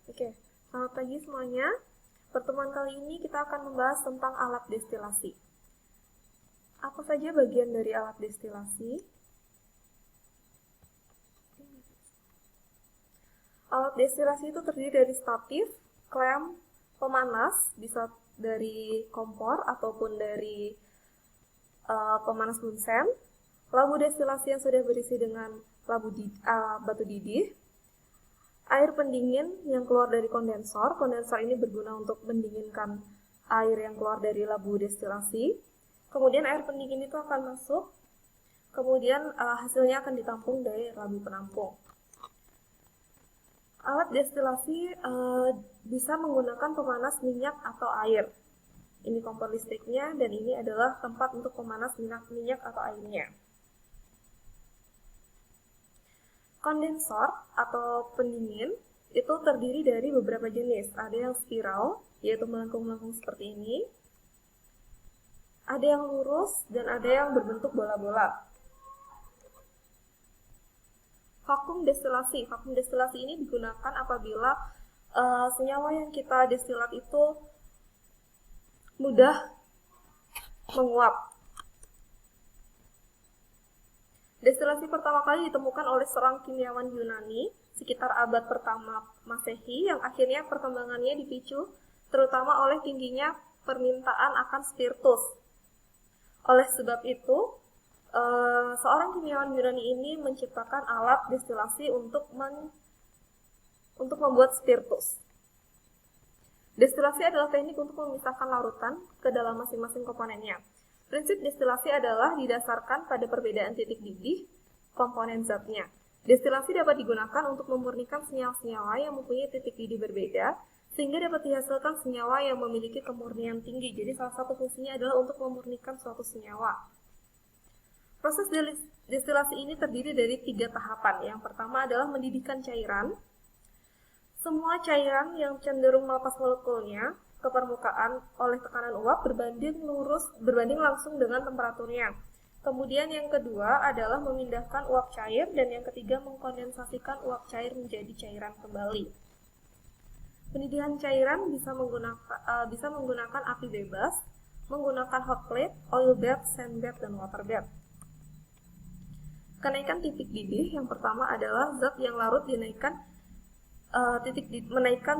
Oke, selamat pagi semuanya. Pertemuan kali ini kita akan membahas tentang alat destilasi. Apa saja bagian dari alat destilasi? Alat destilasi itu terdiri dari statif, klem, pemanas, bisa dari kompor ataupun dari pemanas bunsen, labu destilasi yang sudah berisi dengan batu didih, air pendingin yang keluar dari kondensor. Kondensor ini berguna untuk mendinginkan air yang keluar dari labu destilasi. Kemudian air pendingin itu akan masuk, kemudian hasilnya akan ditampung dari labu penampung. Alat destilasi bisa menggunakan pemanas minyak atau air. Ini kompor listriknya dan ini adalah tempat untuk pemanas minyak atau airnya. Kondensor atau pendingin itu terdiri dari beberapa jenis. Ada yang spiral, yaitu melengkung-melengkung seperti ini. Ada yang lurus dan ada yang berbentuk bola-bola. Vakum destilasi. Vakum destilasi ini digunakan apabila senyawa yang kita destilat itu mudah menguap. Destilasi pertama kali ditemukan oleh seorang kimiawan Yunani sekitar abad pertama Masehi, yang akhirnya perkembangannya dipicu terutama oleh tingginya permintaan akan spiritus. Oleh sebab itu, seorang kimiawan Yunani ini menciptakan alat destilasi untuk membuat spiritus. Destilasi adalah teknik untuk memisahkan larutan ke dalam masing-masing komponennya. Prinsip destilasi adalah didasarkan pada perbedaan titik didih komponen zatnya. Destilasi dapat digunakan untuk memurnikan senyawa-senyawa yang mempunyai titik didih berbeda, sehingga dapat dihasilkan senyawa yang memiliki kemurnian tinggi. Jadi salah satu fungsinya adalah untuk memurnikan suatu senyawa. Proses destilasi ini terdiri dari 3 tahapan. Yang pertama adalah mendidihkan cairan. Semua cairan yang cenderung melepas molekulnya ke permukaan oleh tekanan uap berbanding langsung dengan temperaturnya. Kemudian yang kedua adalah memindahkan uap cair, dan yang ketiga mengkondensasikan uap cair menjadi cairan kembali. Pendidikan cairan bisa menggunakan api bebas, menggunakan hot plate, oil bath, sand bath, dan water bath. Kenaikan titik didih yang pertama adalah zat yang larut menaikkan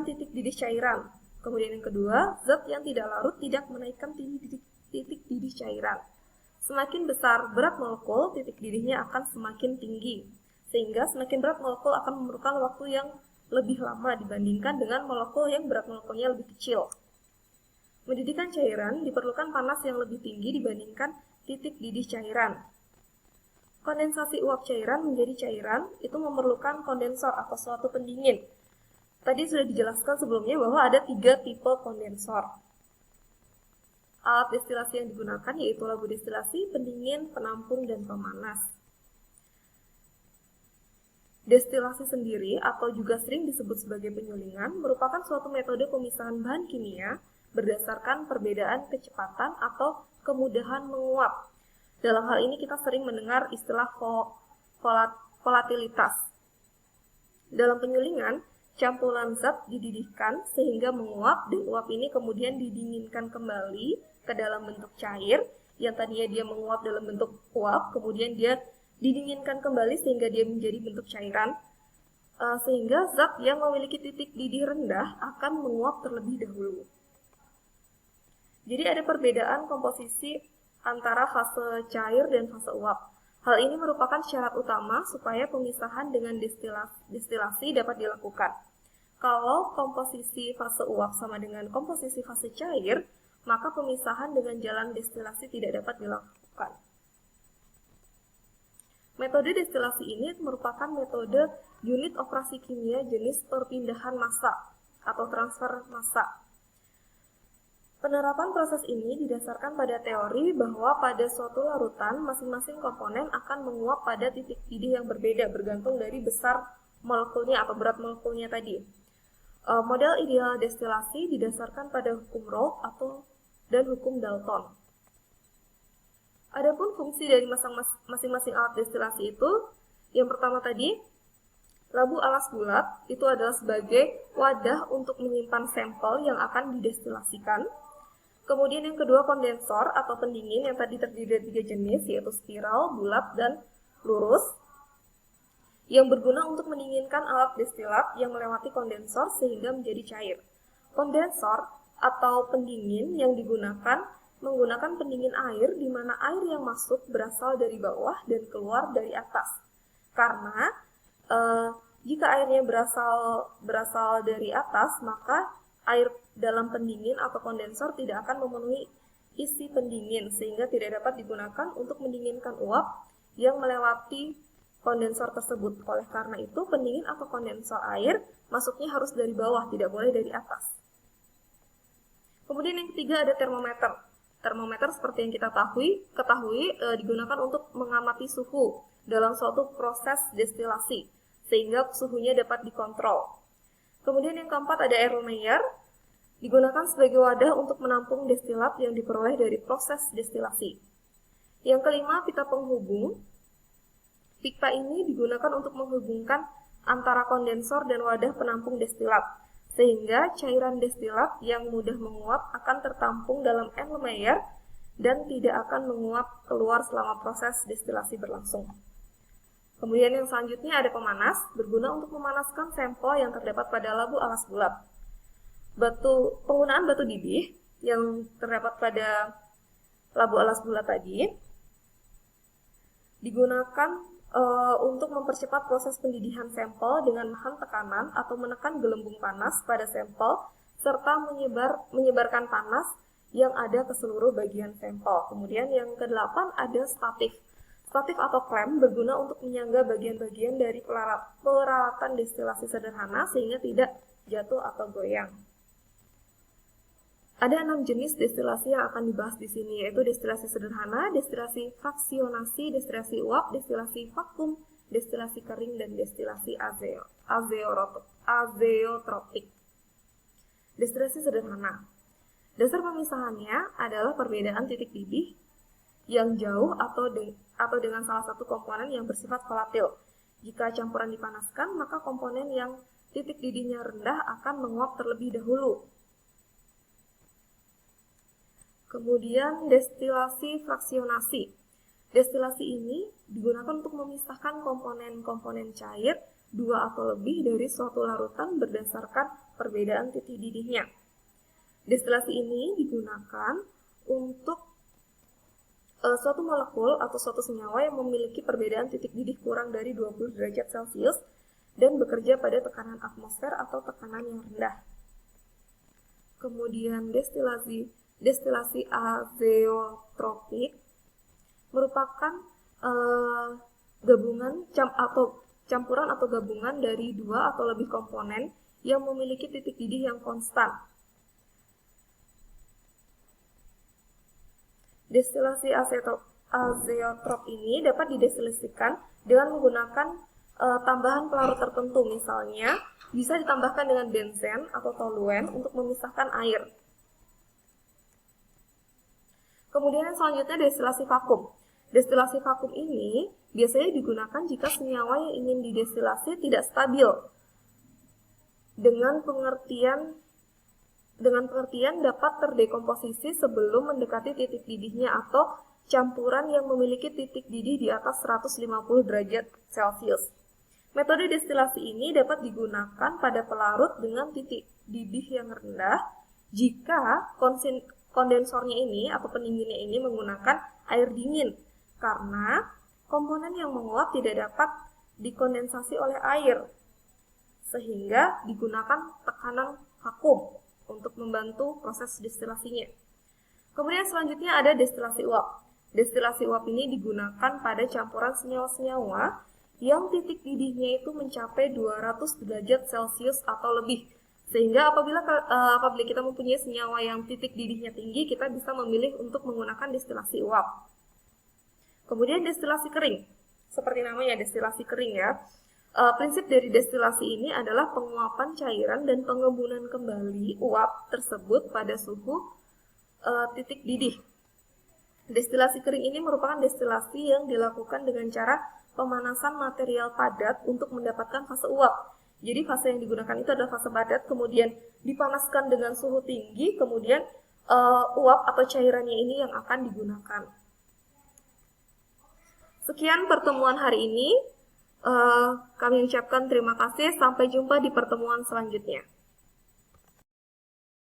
titik didih cairan. Kemudian yang kedua, zat yang tidak larut tidak menaikkan titik didih cairan. Semakin besar berat molekul, titik didihnya akan semakin tinggi. Sehingga semakin berat molekul akan memerlukan waktu yang lebih lama dibandingkan dengan molekul yang berat molekulnya lebih kecil. Mendidihkan cairan diperlukan panas yang lebih tinggi dibandingkan titik didih cairan. Kondensasi uap cairan menjadi cairan itu memerlukan kondensor atau suatu pendingin. Tadi sudah dijelaskan sebelumnya bahwa ada 3 tipe kondensor. Alat destilasi yang digunakan yaitu labu destilasi, pendingin, penampung, dan pemanas. Destilasi sendiri atau juga sering disebut sebagai penyulingan merupakan suatu metode pemisahan bahan kimia berdasarkan perbedaan kecepatan atau kemudahan menguap. Dalam hal ini kita sering mendengar istilah volatilitas. Dalam penyulingan, campuran zat dididihkan sehingga menguap, dan uap ini kemudian didinginkan kembali ke dalam bentuk cair. Yang tadinya dia menguap dalam bentuk uap, kemudian dia didinginkan kembali sehingga dia menjadi bentuk cairan, sehingga zat yang memiliki titik didih rendah akan menguap terlebih dahulu. Jadi ada perbedaan komposisi antara fase cair dan fase uap. Hal ini merupakan syarat utama supaya pemisahan dengan destilasi dapat dilakukan. Kalau komposisi fase uap sama dengan komposisi fase cair, maka pemisahan dengan jalan destilasi tidak dapat dilakukan. Metode destilasi ini merupakan metode unit operasi kimia jenis perpindahan massa atau transfer massa. Penerapan proses ini didasarkan pada teori bahwa pada suatu larutan masing-masing komponen akan menguap pada titik didih yang berbeda bergantung dari besar molekulnya atau berat molekulnya tadi. Model ideal destilasi didasarkan pada hukum Raoult dan hukum Dalton. Adapun fungsi dari masing-masing alat destilasi itu, yang pertama tadi Labu alas bulat itu adalah sebagai wadah untuk menyimpan sampel yang akan didestilasikan. Kemudian yang kedua kondensor atau pendingin yang tadi terdiri dari 3 jenis, yaitu spiral, bulat, dan lurus, yang berguna untuk mendinginkan alat destilat yang melewati kondensor sehingga menjadi cair. Kondensor atau pendingin yang digunakan menggunakan pendingin air di mana air yang masuk berasal dari bawah dan keluar dari atas. Karena jika airnya berasal dari atas, maka air dalam pendingin atau kondensor tidak akan memenuhi isi pendingin sehingga tidak dapat digunakan untuk mendinginkan uap yang melewati kondensor tersebut. Oleh karena itu, pendingin atau kondensor air masuknya harus dari bawah, tidak boleh dari atas. Kemudian yang ketiga ada termometer. Termometer seperti yang kita ketahui digunakan untuk mengamati suhu dalam suatu proses destilasi, sehingga suhunya dapat dikontrol. Kemudian yang keempat ada Erlenmeyer, digunakan sebagai wadah untuk menampung destilat yang diperoleh dari proses destilasi. Yang kelima, pita penghubung. Pipa ini digunakan untuk menghubungkan antara kondensor dan wadah penampung destilat, sehingga cairan destilat yang mudah menguap akan tertampung dalam Erlenmeyer dan tidak akan menguap keluar selama proses destilasi berlangsung. Kemudian yang selanjutnya ada pemanas, berguna untuk memanaskan sampel yang terdapat pada labu alas bulat. Penggunaan batu didih yang terdapat pada labu alas bulat tadi digunakan untuk mempercepat proses pendidihan sampel dengan menahan tekanan atau menekan gelembung panas pada sampel serta menyebarkan panas yang ada ke seluruh bagian sampel. Kemudian yang ke-8 ada statif. Statif atau klem berguna untuk menyangga bagian-bagian dari peralatan destilasi sederhana sehingga tidak jatuh atau goyang. Ada 6 jenis destilasi yang akan dibahas di sini, yaitu destilasi sederhana, destilasi fraksionasi, destilasi uap, destilasi vakum, destilasi kering, dan destilasi azeotropik. Destilasi sederhana. Dasar pemisahannya adalah perbedaan titik didih yang jauh atau dengan salah satu komponen yang bersifat volatil. Jika campuran dipanaskan, maka komponen yang titik didihnya rendah akan menguap terlebih dahulu. Kemudian destilasi fraksionasi. Destilasi ini digunakan untuk memisahkan komponen-komponen cair 2 atau lebih dari suatu larutan berdasarkan perbedaan titik didihnya. Destilasi ini digunakan untuk suatu molekul atau suatu senyawa yang memiliki perbedaan titik didih kurang dari 20 derajat Celcius dan bekerja pada tekanan atmosfer atau tekanan yang rendah. Kemudian destilasi azeotropik merupakan campuran atau gabungan dari 2 atau lebih komponen yang memiliki titik didih yang konstan. Destilasi azeotrop ini dapat didestilasikan dengan menggunakan tambahan pelarut tertentu, misalnya bisa ditambahkan dengan benzen atau toluen untuk memisahkan air. Kemudian selanjutnya destilasi vakum. Destilasi vakum ini biasanya digunakan jika senyawa yang ingin didestilasi tidak stabil. Dengan pengertian dapat terdekomposisi sebelum mendekati titik didihnya atau campuran yang memiliki titik didih di atas 150 derajat Celcius. Metode destilasi ini dapat digunakan pada pelarut dengan titik didih yang rendah jika kondensornya ini atau pendinginnya ini menggunakan air dingin, karena komponen yang menguap tidak dapat dikondensasi oleh air, sehingga digunakan tekanan vakum untuk membantu proses destilasinya. Kemudian selanjutnya ada destilasi uap. Destilasi uap ini digunakan pada campuran senyawa-senyawa yang titik didihnya itu mencapai 200 derajat Celcius atau lebih. Sehingga apabila kita mempunyai senyawa yang titik didihnya tinggi, kita bisa memilih untuk menggunakan destilasi uap. Kemudian destilasi kering. Seperti namanya, destilasi kering ya. Prinsip dari destilasi ini adalah penguapan cairan dan pengembunan kembali uap tersebut pada suhu titik didih. Destilasi kering ini merupakan destilasi yang dilakukan dengan cara pemanasan material padat untuk mendapatkan fase uap. Jadi fase yang digunakan itu adalah fase padat, kemudian dipanaskan dengan suhu tinggi, kemudian uap atau cairannya ini yang akan digunakan. Sekian pertemuan hari ini. Kami ucapkan terima kasih. Sampai jumpa di pertemuan selanjutnya.